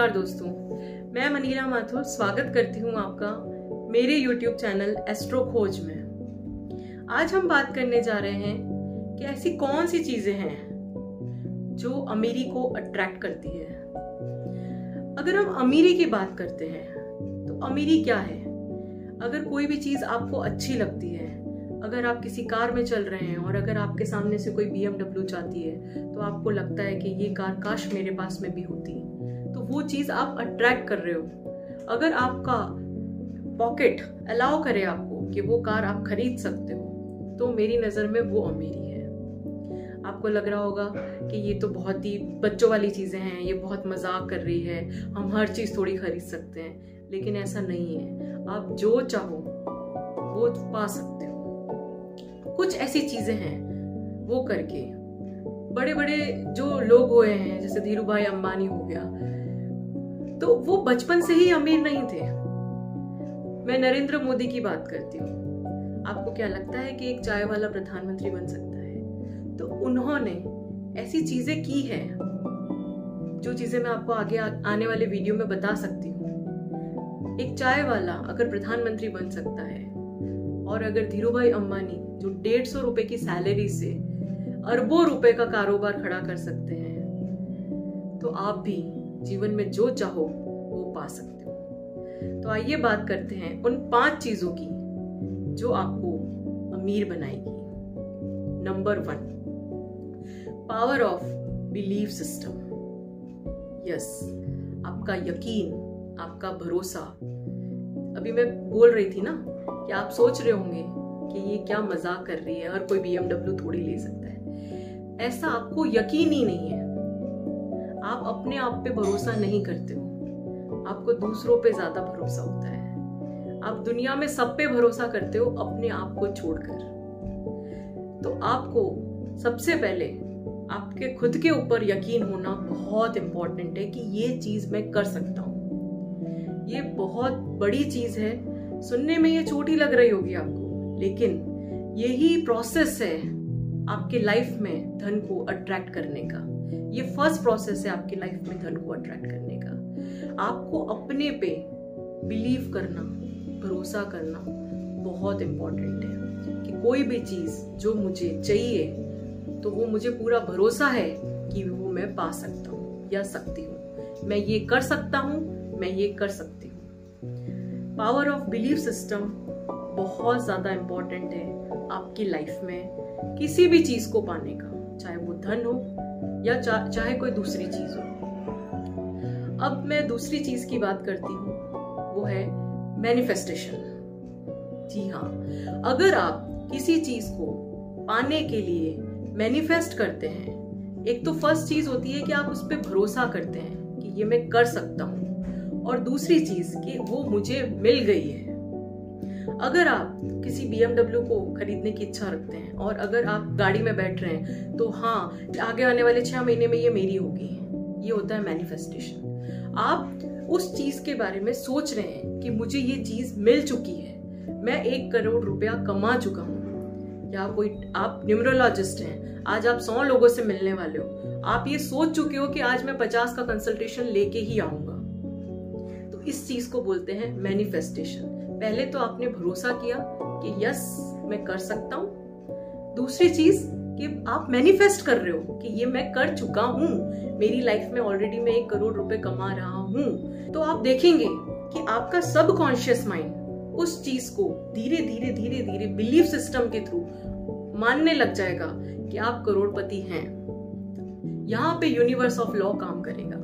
नमस्कार दोस्तों, मैं मनीरा माथुर स्वागत करती हूँ आपका मेरे YouTube चैनल एस्ट्रो खोज में। आज हम बात करने जा रहे हैं कि ऐसी कौन सी चीजें हैं जो अमीरी को अट्रैक्ट करती है। अगर हम अमीरी की बात करते हैं तो अमीरी क्या है? अगर कोई भी चीज आपको अच्छी लगती है, अगर आप किसी कार में चल रहे हैं और अगर आपके सामने से कोई BMW जाती है तो आपको लगता है कि ये कार काश मेरे पास में भी होती, तो वो चीज आप अट्रैक्ट कर रहे हो। अगर आपका पॉकेट अलाउ करे आपको कि वो कार आप खरीद सकते हो तो मेरी नजर में वो अमीरी है। आपको लग रहा होगा कि ये तो बहुत ही बच्चों वाली चीजें हैं, ये बहुत मजाक कर रही है, हम हर चीज थोड़ी खरीद सकते हैं, लेकिन ऐसा नहीं है। आप जो चाहो वो पा सकते हो। कुछ ऐसी चीजें हैं वो करके बड़े बड़े जो लोग हुए हैं, जैसे धीरू भाई अंबानी हो गया, तो वो बचपन से ही अमीर नहीं थे। मैं नरेंद्र मोदी की बात करती हूँ। आपको क्या लगता है कि एक चाय वाला प्रधानमंत्री बन सकता है? तो उन्होंने ऐसी चीजें की है जो चीजें मैं आपको आगे आने वाले वीडियो में बता सकती हूँ। एक चाय वाला अगर प्रधानमंत्री बन सकता है और अगर धीरू भाई अंबानी जो 150 रुपए की सैलरी से अरबों रुपए का कारोबार खड़ा कर सकते हैं, तो आप भी जीवन में जो चाहो वो पा सकते हो। तो आइए बात करते हैं उन 5 चीजों की जो आपको अमीर बनाएगी। Number 1, power of belief system. Yes, आपका यकीन, आपका भरोसा। अभी मैं बोल रही थी ना कि आप सोच रहे होंगे कि ये क्या मजाक कर रही है, हर कोई BMW थोड़ी ले सकता है। ऐसा आपको यकीन ही नहीं है। आप अपने आप पे भरोसा नहीं करते हो, आपको दूसरों पे ज्यादा भरोसा होता है। आप दुनिया में सब पे भरोसा करते हो अपने आप को छोड़कर। तो आपको सबसे पहले आपके खुद के ऊपर यकीन होना बहुत इंपॉर्टेंट है कि ये चीज मैं कर सकता हूँ। ये बहुत बड़ी चीज है। सुनने में ये छोटी लग रही होगी आपको, लेकिन यही प्रोसेस है आपके लाइफ में धन को अट्रैक्ट करने का। ये फर्स्ट प्रोसेस है आपकी लाइफ में धन को अट्रैक्ट करने का। आपको अपने पे बिलीव करना, भरोसा करना बहुत इंपॉर्टेंट है कि कोई भी चीज जो मुझे चाहिए तो वो मुझे पूरा भरोसा है कि वो मैं पा सकता हूँ या सकती हूँ। मैं ये कर सकता हूँ, मैं ये कर सकती हूँ। पावर ऑफ बिलीफ सिस्टम बहुत ज्यादा इंपॉर्टेंट है आपकी लाइफ में किसी भी चीज को पाने का, चाहे वो धन हो या चाहे कोई दूसरी चीज हो। अब मैं दूसरी चीज की बात करती हूँ, वो है मैनिफेस्टेशन। जी हाँ, अगर आप किसी चीज को पाने के लिए मैनिफेस्ट करते हैं, एक तो फर्स्ट चीज होती है कि आप उस पर भरोसा करते हैं कि ये मैं कर सकता हूँ, और दूसरी चीज कि वो मुझे मिल गई है। अगर आप किसी BMW को खरीदने की इच्छा रखते हैं और अगर आप गाड़ी में बैठ रहे हैं तो हाँ, आगे आने वाले 6 महीने में ये मेरी होगी, ये होता है मैनिफेस्टेशन। आप उस चीज के बारे में सोच रहे हैं कि मुझे ये चीज मिल चुकी है, मैं 1 करोड़ रुपया कमा चुका हूँ। या कोई आप न्यूमरोलॉजिस्ट हैं, आज आप 100 लोगों से मिलने वाले हो, आप ये सोच चुके हो कि आज मैं 50 का कंसल्टेशन लेके ही आऊंगा। तो इस चीज को बोलते हैं मैनिफेस्टेशन। पहले तो आपने भरोसा किया कि यस मैं कर सकता हूँ। दूसरी चीज कि आप मैनिफेस्ट कर रहे हो कि ये मैं कर चुका हूँ, मेरी लाइफ में ऑलरेडी मैं 1 करोड़ रुपए कमा रहा हूँ। तो आप देखेंगे कि आपका सबकॉन्शियस माइंड उस चीज को धीरे धीरे धीरे धीरे बिलीफ सिस्टम के थ्रू मानने लग जाएगा कि आप करोड़पति हैं। यहाँ पे यूनिवर्स ऑफ लॉ काम करेगा।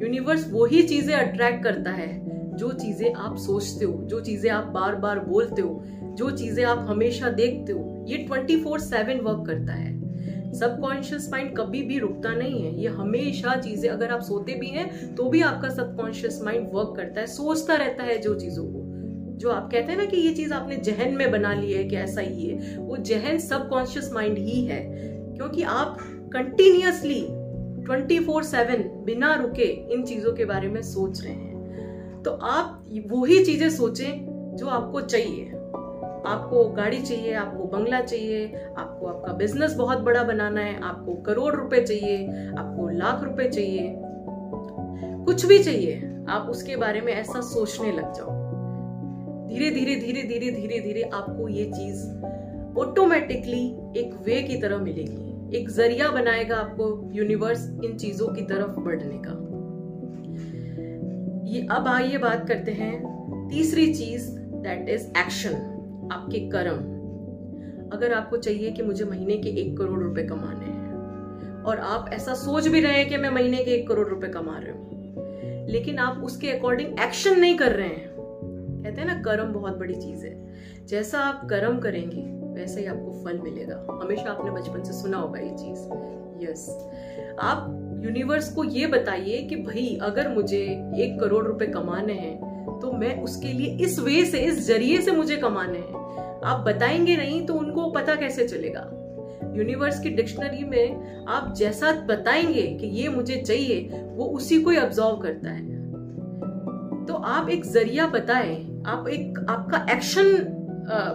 यूनिवर्स वही चीजें अट्रैक्ट करता है जो चीजें आप सोचते हो, जो चीजें आप बार बार बोलते हो, जो चीजें आप हमेशा देखते हो। ये 24/7 वर्क करता है। सबकॉन्शियस माइंड कभी भी रुकता नहीं है। ये हमेशा चीजें, अगर आप सोते भी हैं तो भी आपका सबकॉन्शियस माइंड वर्क करता है, सोचता रहता है जो चीजों को। जो आप कहते हैं ना कि ये चीज आपने जहन में बना ली है कि ऐसा ही है, वो जहन सबकॉन्शियस माइंड ही है, क्योंकि आप कंटिन्यूअसली 24/7 बिना रुके इन चीजों के बारे में सोच रहे हैं। तो आप वही चीजें सोचें जो आपको चाहिए। आपको गाड़ी चाहिए, आपको बंगला चाहिए, आपको आपका बिजनेस बहुत बड़ा बनाना है, आपको करोड़ रुपए चाहिए, आपको लाख रुपए चाहिए, कुछ भी चाहिए, आप उसके बारे में ऐसा सोचने लग जाओ, धीरे धीरे धीरे धीरे धीरे धीरे आपको ये चीज ऑटोमेटिकली एक वे की तरह मिलेगी, एक जरिया बनाएगा आपको यूनिवर्स इन चीजों की तरफ बढ़ने का। ये अब आइए बात करते हैं तीसरी चीज, दैट इज एक्शन, आपके कर्म। अगर आपको चाहिए कि मुझे महीने के 1 करोड़ रुपए कमाने हैं और आप ऐसा सोच भी रहे हैं कि मैं महीने के 1 करोड़ रुपए कमा रहे हूं, लेकिन आप उसके अकॉर्डिंग एक्शन नहीं कर रहे हैं। कहते हैं ना, कर्म बहुत बड़ी चीज है। जैसा आप कर्म करेंगे वैसे ही आपको फल मिलेगा। हमेशा आपने बचपन से सुना होगा ये चीज। यस, आप यूनिवर्स को ये बताइए कि भाई अगर मुझे 1 करोड़ रुपए कमाने हैं तो मैं उसके लिए इस वे से, इस जरिए से मुझे कमाने हैं। आप बताएंगे नहीं तो उनको पता कैसे चलेगा। यूनिवर्स की डिक्शनरी में आप जैसा बताएंगे कि ये मुझे चाहिए, वो उसी को ही ऑब्जर्व करता है। तो आप एक जरिया बताएं, आप एक आपका एक्शन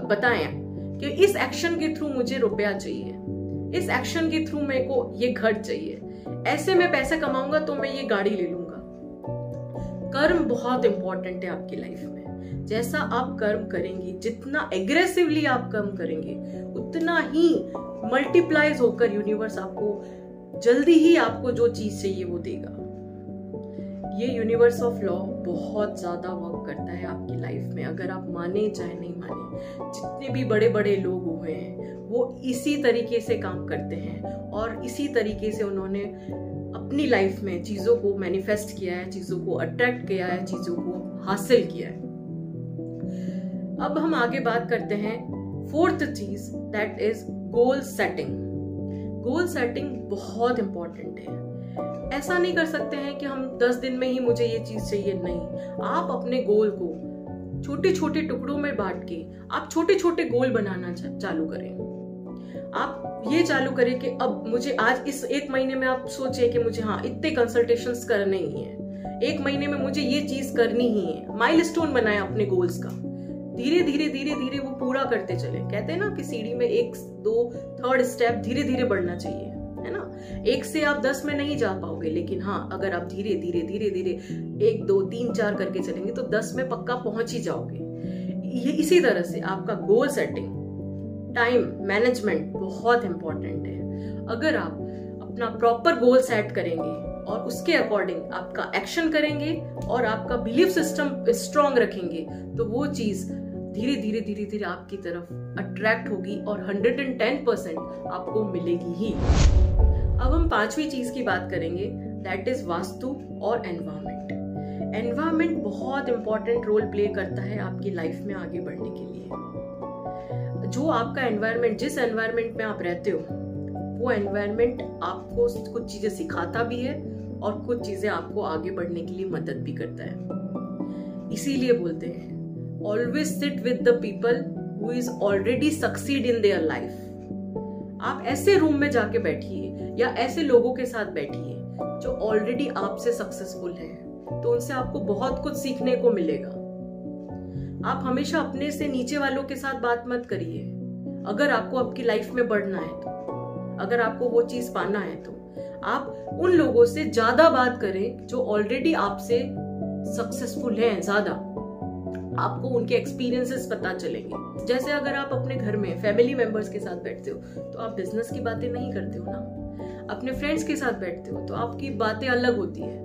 बताएं कि इस एक्शन के थ्रू मुझे रुपया चाहिए, इस एक्शन के थ्रू मेरे को ये घर चाहिए, ऐसे मैं पैसे कमाऊंगा तो मैं ये गाड़ी ले लूंगा। कर्म बहुत इंपॉर्टेंट है आपकी लाइफ में। जैसा आप कर्म करेंगे, जितना एग्रेसिवली आप कर्म करेंगे, उतना ही मल्टीप्लाइज होकर यूनिवर्स आपको जल्दी ही आपको जो चीज चाहिए वो देगा। ये यूनिवर्स ऑफ लॉ बहुत ज्यादा वर्क करता है आपकी लाइफ में, अगर आप माने चाहे नहीं माने। जितने भी बड़े बड़े लोग हुए हैं वो इसी तरीके से काम करते हैं और इसी तरीके से उन्होंने अपनी लाइफ में चीजों को मैनिफेस्ट किया है, चीजों को अट्रैक्ट किया है, चीजों को हासिल किया है। अब हम आगे बात करते हैं फोर्थ चीज, that is goal setting. Goal setting बहुत इंपॉर्टेंट है। ऐसा नहीं कर सकते हैं कि हम 10 दिन में ही मुझे ये चीज चाहिए, नहीं। आप अपने गोल को छोटे छोटे टुकड़ों में बांट के आप छोटे छोटे गोल बनाना चालू करें। आप ये चालू करें कि अब मुझे आज इस 1 महीने में आप सोचे कि मुझे इतने कंसल्टेशंस करने ही हैं, 1 महीने में मुझे ये चीज करनी ही है। माइलस्टोन बनाए अपने गोल्स का, धीरे धीरे धीरे धीरे वो पूरा करते चले। कहते हैं ना कि सीढ़ी में 1, 2, 3rd स्टेप धीरे धीरे बढ़ना चाहिए, है ना। 1 से आप 10 में नहीं जा पाओगे, लेकिन अगर आप धीरे धीरे धीरे धीरे 1, 2, 3, 4 करके चलेंगे तो 10 में पक्का पहुंच ही जाओगे। ये इसी तरह से आपका गोल सेटिंग, टाइम मैनेजमेंट बहुत इंपॉर्टेंट है। अगर आप अपना प्रॉपर गोल सेट करेंगे और उसके अकॉर्डिंग आपका एक्शन करेंगे और आपका बिलीफ सिस्टम स्ट्रांग रखेंगे तो वो चीज धीरे धीरे धीरे धीरे आपकी तरफ अट्रैक्ट होगी और 110% आपको मिलेगी ही। अब हम 5वीं चीज की बात करेंगे, दैट इज वास्तु और एनवायरमेंट। एनवायरमेंट बहुत इंपॉर्टेंट रोल प्ले करता है आपकी लाइफ में आगे बढ़ने के लिए। जो आपका एनवायरमेंट, जिस एनवायरमेंट में आप रहते हो, वो एनवायरमेंट आपको कुछ चीजें सिखाता भी है और कुछ चीजें आपको आगे बढ़ने के लिए मदद भी करता है। इसीलिए बोलते हैं always sit with the people who is already succeed in their life. आप ऐसे रूम में जाके बैठिए या ऐसे लोगों के साथ बैठिए जो ऑलरेडी आपसे सक्सेसफुल हैं, तो उनसे आपको बहुत कुछ सीखने को मिलेगा। आप हमेशा अपने से नीचे वालों के साथ बात मत करिए। अगर आपको आपकी लाइफ में बढ़ना है तो, अगर आपको वो चीज पाना है तो आप उन लोगों से ज्यादा बात करें जो ऑलरेडी आपसे सक्सेसफुल हैं। ज्यादा आपको उनके एक्सपीरियंसेस पता चलेंगे। जैसे अगर आप अपने घर में फैमिली मेंबर्स के साथ बैठते हो तो आप बिजनेस की बातें नहीं करते हो ना। अपने फ्रेंड्स के साथ बैठते हो तो आपकी बातें अलग होती है।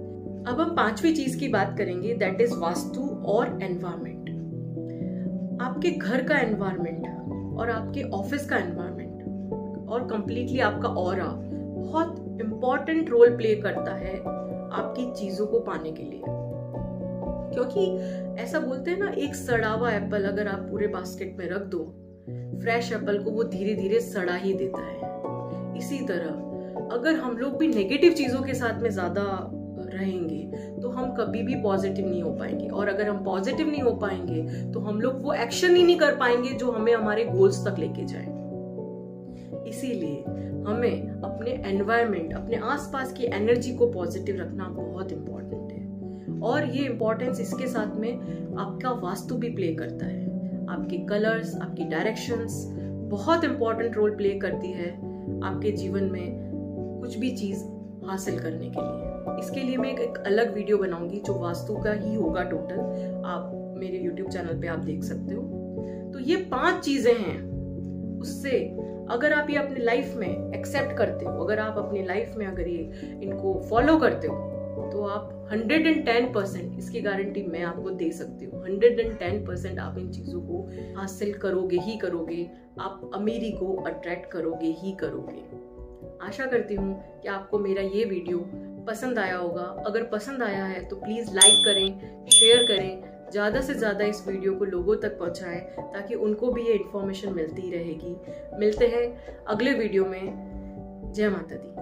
अब हम 5वीं चीज की बात करेंगे, दैट इज वास्तु और एनवायरमेंट। आपके घर का एनवायरमेंट और आपके ऑफिस का एनवायरमेंट और कंप्लीटली आपका ऑरा बहुत इंपॉर्टेंट रोल प्ले करता है आपकी चीजों को पाने के लिए। क्योंकि ऐसा बोलते हैं ना, एक सड़ा हुआ एप्पल अगर आप पूरे बास्केट में रख दो, फ्रेश एप्पल को वो धीरे धीरे सड़ा ही देता है। इसी तरह अगर हम लोग भी नेगेटिव चीजों के साथ में ज्यादा रहेंगे तो हम कभी भी पॉजिटिव नहीं हो पाएंगे, और अगर हम पॉजिटिव नहीं हो पाएंगे तो हम लोग वो एक्शन ही नहीं कर पाएंगे जो हमें हमारे गोल्स तक लेके जाए। इसीलिए हमें अपने एनवायरनमेंट, अपने आसपास की एनर्जी को पॉजिटिव रखना बहुत इंपॉर्टेंट है। और ये इंपॉर्टेंस इसके साथ में आपका वास्तु भी प्ले करता है। आपके कलर्स, आपकी डायरेक्शंस बहुत इंपॉर्टेंट रोल प्ले करती है आपके जीवन में कुछ भी चीज हासिल करने के लिए। इसके लिए मैं एक अलग वीडियो बनाऊंगी जो वास्तु का ही होगा टोटल, आप मेरे YouTube चैनल पे आप देख सकते हो। तो ये 5 चीजें हैं, उससे अगर आप ये अपनी लाइफ में एक्सेप्ट करते हो, अगर आप अपनी लाइफ में अगर ये इनको फॉलो करते हो, तो आप 110% इसकी गारंटी मैं आपको दे सकती हूँ। 110% आप इन चीजों को हासिल करोगे ही करोगे, आप अमीरी को अट्रैक्ट करोगे ही करोगे। आशा करती हूँ कि आपको मेरा ये वीडियो पसंद आया होगा। अगर पसंद आया है तो प्लीज लाइक करें, शेयर करें, ज़्यादा से ज़्यादा इस वीडियो को लोगों तक पहुंचाएं ताकि उनको भी ये इन्फॉर्मेशन मिलती रहेगी। मिलते हैं अगले वीडियो में। जय माता दी।